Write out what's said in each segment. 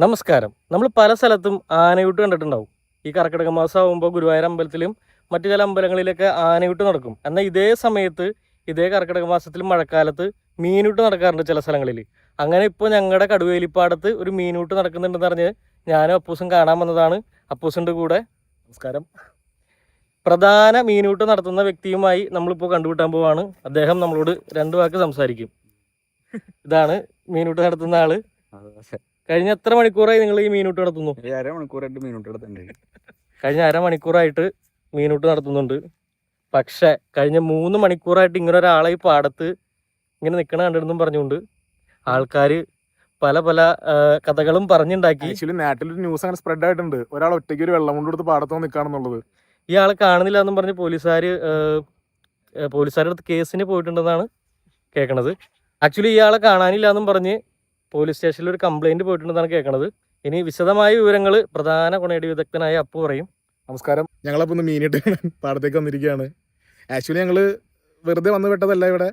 നമസ്കാരം. നമ്മൾ പല സ്ഥലത്തും ആനയൂട്ട് കണ്ടിട്ടുണ്ടാവും. ഈ കർക്കിടക മാസം ആകുമ്പോൾ ഗുരുവായൂർ അമ്പലത്തിലും മറ്റു ചില അമ്പലങ്ങളിലൊക്കെ ആനയൂട്ട് നടക്കും. എന്നാൽ ഇതേ സമയത്ത് ഇതേ കർക്കിടക മാസത്തിൽ മഴക്കാലത്ത് മീനൂട്ട് നടക്കാറുണ്ട് ചില സ്ഥലങ്ങളിൽ. അങ്ങനെ ഇപ്പോൾ ഞങ്ങളുടെ കടുവേലിപ്പാടത്ത് ഒരു മീനൂട്ട് നടക്കുന്നുണ്ടെന്ന് പറഞ്ഞ് ഞാനും അപ്പൂസും കാണാൻ വന്നതാണ്. അപ്പൂസിൻ്റെ കൂടെ നമസ്കാരം. പ്രധാന മീനൂട്ട് നടത്തുന്ന വ്യക്തിയുമായി നമ്മളിപ്പോൾ കണ്ടുമുട്ടാൻ പോവാണ്. അദ്ദേഹം നമ്മളോട് രണ്ട് വാക്ക് സംസാരിക്കും. ഇതാണ് മീനൂട്ട് നടത്തുന്ന ആള്. കഴിഞ്ഞ എത്ര മണിക്കൂറായി നിങ്ങൾ ഈ മീനൂട്ട് നടത്തുന്നു? അരമണിക്കൂറായിട്ട് മീനൂട്ട് നടത്തുന്നുണ്ട്. കഴിഞ്ഞ അരമണിക്കൂറായിട്ട് മീനൂട്ട് നടത്തുന്നുണ്ട്. പക്ഷെ കഴിഞ്ഞ 3 മണിക്കൂറായിട്ട് ഇങ്ങനെ ഒരാളെ ഈ പാടത്ത് ഇങ്ങനെ നിൽക്കണ കണ്ടിരുന്നും പറഞ്ഞുകൊണ്ട് ആൾക്കാർ പല പല കഥകളും പറഞ്ഞുണ്ടാക്കി. ആക്ച്വലി നാട്ടിലൊരു ന്യൂസ് അങ്ങനെ സ്പ്രെഡ് ആയിട്ടുണ്ട്, ഒരാൾ ഒറ്റയ്ക്ക് ഒരു വെള്ളം കൊണ്ട് കൊടുത്ത് പാടത്ത് നിൽക്കുകയാണെന്നുള്ളത്. ഈ ആളെ കാണുന്നില്ല എന്നും പറഞ്ഞ് പോലീസുകാരുടെ അടുത്ത് കേസിന് പോയിട്ടുണ്ടെന്നാണ് കേൾക്കണത്. ആക്ച്വലി ഇയാളെ കാണാനില്ല എന്നും പറഞ്ഞ് പോലീസ് സ്റ്റേഷനിൽ ഒരു കംപ്ലൈന്റ് പോയിട്ടുണ്ടെന്നാണ് കേൾക്കണത്. ഇനി വിശദമായ വിവരങ്ങൾ പ്രധാന കൊണേടി വിദഗ്ധനായ അപ്പു പറയും. നമസ്കാരം. ഞങ്ങളപ്പോൾ ഒന്ന് മീനിട്ട് പാടത്തേക്ക് വന്നിരിക്കുകയാണ്. ആക്ച്വലി ഞങ്ങൾ വെറുതെ വന്നു വിട്ടതല്ല. ഇവിടെ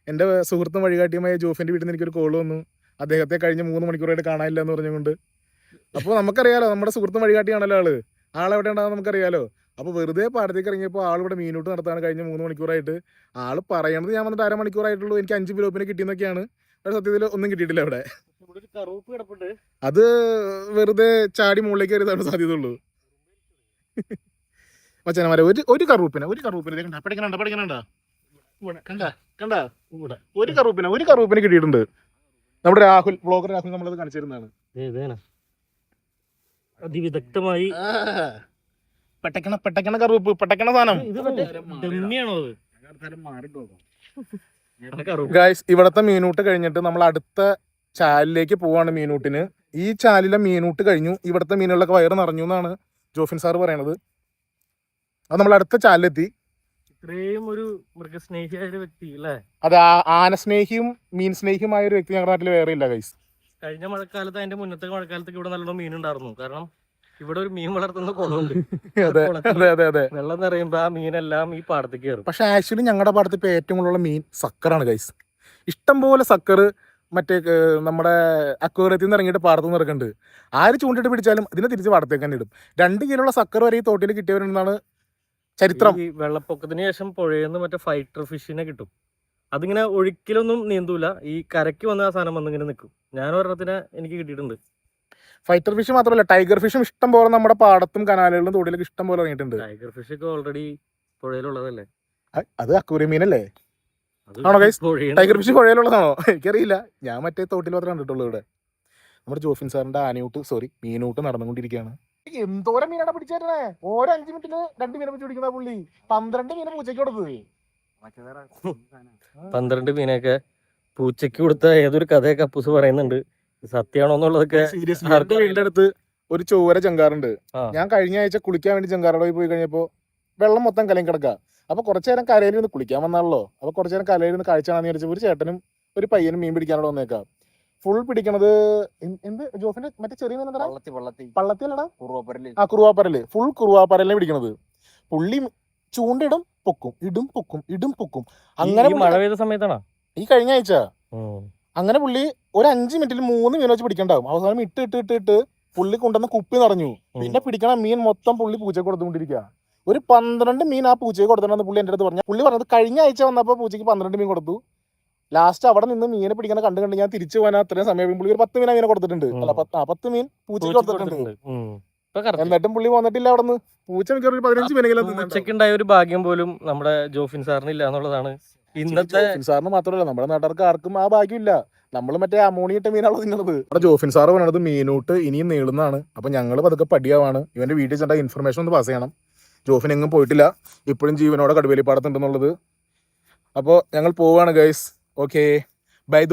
എൻ്റെ സുഹൃത്തും വഴികാട്ടിയുമായ ജോഫിൻ്റെ വീട്ടിൽ നിന്ന് എനിക്കൊരു കോൾ വന്നു. അദ്ദേഹത്തെ കഴിഞ്ഞ 3 മണിക്കൂറായിട്ട് കാണാനില്ല എന്ന് പറഞ്ഞുകൊണ്ട്. അപ്പോൾ നമുക്കറിയാലോ, നമ്മുടെ സുഹൃത്തും വഴികാട്ടിയാണല്ലോ ആളെവിടെ ഉണ്ടാകുന്ന നമുക്കറിയാലോ. അപ്പോൾ വെറുതെ പാടത്തേക്ക് ഇറങ്ങിയപ്പോൾ ആളിവിടെ മീനൂട്ട് നടത്താണ് കഴിഞ്ഞ 3 മണിക്കൂറായിട്ട്. ആൾ പറയണത് ഞാൻ വന്നിട്ട് അരമണിക്കൂറായിട്ടുള്ളൂ, എനിക്ക് 5 കിലോപ്പിനെ കിട്ടിയെന്നൊക്കെയാണ്. പക്ഷേ സത്യത്തിൽ ഒന്നും കിട്ടിയിട്ടില്ല ഇവിടെ. അത് വെറുതെ ചാടി മുകളിലേക്ക് കയറിയതാണ് സാധ്യതയുള്ളൂ. മച്ചനമാരെ ഒരു കറുപ്പിനെ ഒരു കറുപ്പിനെ കിട്ടിയിട്ടുണ്ട്. നമ്മുടെ ബ്ലോഗർ രാഹുൽ നമ്മളത് കാണിച്ചിരുന്നതാണ്. അതിവിദഗ്ധമായി പെട്ടക്കണ കറുപ്പ്, പെട്ടക്കണ സാധനം. ഗൈസ്, ഇവിടത്തെ മീനൂട്ട് കഴിഞ്ഞിട്ട് നമ്മൾ അടുത്ത ചാലിലേക്ക് പോവാണ് മീനൂട്ടിന്. ഈ ചാലിലെ മീനൂട്ട് കഴിഞ്ഞു, ഇവിടുത്തെ മീനുകളൊക്കെ വയറ് നിറഞ്ഞു എന്നാണ് ജോഫിൻ സാർ പറയണത്. അത് നമ്മൾ അടുത്ത ചാലിലെത്തി. ഇത്രയും ഒരു മൃഗസ്നേഹിയായ ഒരു വ്യക്തി അല്ലേ? അത് ആനസ്നേഹിയും മീൻ സ്നേഹിയുമായ ഒരു വ്യക്തി ഞങ്ങളുടെ നാട്ടിൽ വേറെ ഇല്ല ഗൈസ്. കഴിഞ്ഞ മഴക്കാലത്ത് അതിന്റെ മുന്നത്തെ മഴക്കാലത്തൊക്കെ ഇവിടെ നല്ലോണം മീനുണ്ടായിരുന്നു. കാരണം ഇവിടെ ഒരു മീൻ വളർത്തുന്ന കുളമുണ്ട്. അതെ. വെള്ളം നിറയുമ്പോ ആ മീനെല്ലാം ഈ പാടത്തേക്ക് കയറും. പക്ഷെ ആക്ച്വലി ഞങ്ങളുടെ പാടത്ത് ഇപ്പൊ ഏറ്റവും കൂടുതലുള്ള മീൻ സക്കറാണ് ഗൈസ്. ഇഷ്ടംപോലെ സക്കറ് മറ്റേ നമ്മുടെ അക്വേറിയത്തിൽ നിന്ന് ഇറങ്ങിയിട്ട് പാടത്ത് നിന്ന് ഇറക്കുന്നുണ്ട്. ആര് ചൂണ്ടിട്ട് പിടിച്ചാലും ഇതിനെ തിരിച്ച് പാടത്തേക്ക് തന്നെ ഇടും. 2 കിലോയുള്ള സക്കർ വരെ ഈ തോട്ടിൽ കിട്ടിയവരുണ്ടെന്നാണ് ചരിത്രം. ഈ വെള്ളപ്പൊക്കത്തിന് ശേഷം പുഴയെന്ന് മറ്റേ ഫൈറ്റർ ഫിഷിനെ കിട്ടും. അതിങ്ങനെ ഒഴുക്കിലൊന്നും നീന്തൂല, ഈ കരയ്ക്ക് വന്ന ആ സാധനം വന്നിങ്ങനെ നിൽക്കും. ഞാൻ ഒരെണ്ണത്തിനെ എനിക്ക് കിട്ടിയിട്ടുണ്ട്. ഫൈറ്റർ ഫിഷ് മാത്രമല്ല, ടൈഗർ ഫിഷും ഇഷ്ടം പോലെ നമ്മുടെ പാടത്തും കനാലുകളിലും തോട്ടിലേക്ക് ഇഷ്ടം പോലെ ഇറങ്ങിയിട്ടുണ്ട്. ടൈഗർ ഫിഷ് ഒക്കെ ഓൾറെഡി പുഴയിലുള്ളതല്ലേ? അത് അക്വേറിയം മീനല്ലേ? ആണോ ഗൈസ്? Tiger fish പുഴയിലുള്ളതാണോ? എനിക്കറിയില്ല, ഞാൻ മറ്റേ തോട്ടിൽ മാത്രമേ കണ്ടിട്ടുള്ളൂ. ഇവിടെ നമ്മുടെ ജോഫിൻ സാറിന്റെ മീനൂട്ട് നടന്നുകൊണ്ടിരിക്കുകയാണ്. എന്തോരം മീനാണ് പിടിച്ചേരണേ! ഓരോ 5 മിനിറ്റിന് 2 മീനെ വെച്ച് പിടിക്കുന്ന പുള്ളി 12 മീനെ പൂച്ചയ്ക്ക് കൊടുത്തത്. 12 മീനൊക്കെ പൂച്ചയ്ക്ക് കൊടുത്ത ഏതൊരു കഥയൊക്കെ അപ്പൂസ് പറയുന്നുണ്ട്. സത്യമാണോ എന്നുള്ളതൊക്കെ. വീടിന്റെ അടുത്ത് ഒരു ചോര ചെങ്കാറുണ്ട്. ഞാൻ കഴിഞ്ഞ ആഴ്ച കുളിക്കാൻ വേണ്ടി ചെങ്കാറോടെ പോയി കഴിഞ്ഞപ്പോ വെള്ളം മൊത്തം കലയും കിടക്കുക. അപ്പൊ കുറച്ചു നേരം കരയിൽ നിന്ന് കുളിക്കാൻ വന്നാണല്ലോ. അപ്പൊ കുറച്ചു നേരം കരയിൽ നിന്ന് കാഴ്ച കാണാന്ന് വിചാരിച്ചു ഒരു ചേട്ടനും ഒരു പയ്യനും മീൻ പിടിക്കാനോട് വന്നേക്കാം. ഫുൾ പിടിക്കണത് എന്ത് ജോഫിന്റെ മറ്റേ ചെറിയ പള്ളത്തിലടാ, കുറുവാപ്പരല്. ഫുൾ കുറുവാപ്പരലിനെ പിടിക്കണത്. പുള്ളി ചൂണ്ടിടും പൊക്കും, ഇടും പൊക്കും, ഇടും പൊക്കും. അങ്ങനെ മഴ പെയ്ത സമയത്താണോ ഈ കഴിഞ്ഞ ആഴ്ച? അങ്ങനെ പുള്ളി ഒരു 5 മിനിറ്റിൽ 3 മീൻ വെച്ച് പിടിക്കണ്ടാവും. അവസാനം ഇട്ട് പുള്ളി കൊണ്ടുവന്ന കുപ്പി നിറഞ്ഞു. പിന്നെ പിടിക്കണ മീൻ മൊത്തം പുള്ളി പൂച്ചയ്ക്ക് കൊടുത്തുകൊണ്ടിരിക്കുക. ഒരു 12 മീൻ ആ പൂച്ചയ്ക്ക് കൊടുത്തിട്ടുണ്ടെന്ന് പുള്ളി എൻ്റെ അടുത്ത് പറഞ്ഞു. പുള്ളി പറഞ്ഞത് കഴിഞ്ഞ ആഴ്ച വന്നപ്പോൾ പൂച്ചയ്ക്ക് 12 മീൻ കൊടുത്തു. ലാസ്റ്റ് അവിടെ നിന്ന് മീനെ പിടിക്കണ കണ്ട് ഞാൻ തിരിച്ചു പോകാൻ അത്രയും സമയം പുള്ളി ഒരു 10 മീനെ കൊടുത്തിട്ടുണ്ട്. 10 മീൻ പൂച്ചയ്ക്ക് കൊടുത്തിട്ടുണ്ട്. എന്നിട്ടും പുള്ളി വന്നിട്ടില്ല അവിടെ നിന്ന്. പൂച്ച മിക്കവാറും ഒരു 15 മീനെങ്കിലും. പൂച്ചയ്ക്കുണ്ടായ ഒരു ഭാഗ്യം പോലും നമ്മുടെ ജോഫിൻ സാറിന് ഇല്ല എന്നുള്ളതാണ്. ഇന്നത്തെ സാറിന് മാത്രമല്ല, നമ്മുടെ നാട്ടുകാർക്ക് ആർക്കും ആ ഭാഗ്യമില്ല. നമ്മൾ മറ്റേ അമോണിയിട്ട മീനാണല്ലോ തിന്നത്. നമ്മുടെ ജോഫിൻ സാറ് പറഞ്ഞത് മീനൂട്ട് ഇനിയും നീളുന്നതാണ്. അപ്പൊ ഞങ്ങൾ പതുക്കെ പടിയാവാണ്. ഇവന്റെ വീട്ടിൽ ചെന്ന ഇൻഫർമേഷൻ ഒന്ന് പാസ് ചെയ്യണം. ജോഫിൻ എങ്ങും പോയിട്ടില്ല, ഇപ്പോഴും ജീവനോടെ കടുവേലിപ്പാടത്തുണ്ടെന്നുള്ളത്. അപ്പോൾ ഞങ്ങൾ പോവാണ് ഗൈസ്. Okay, by.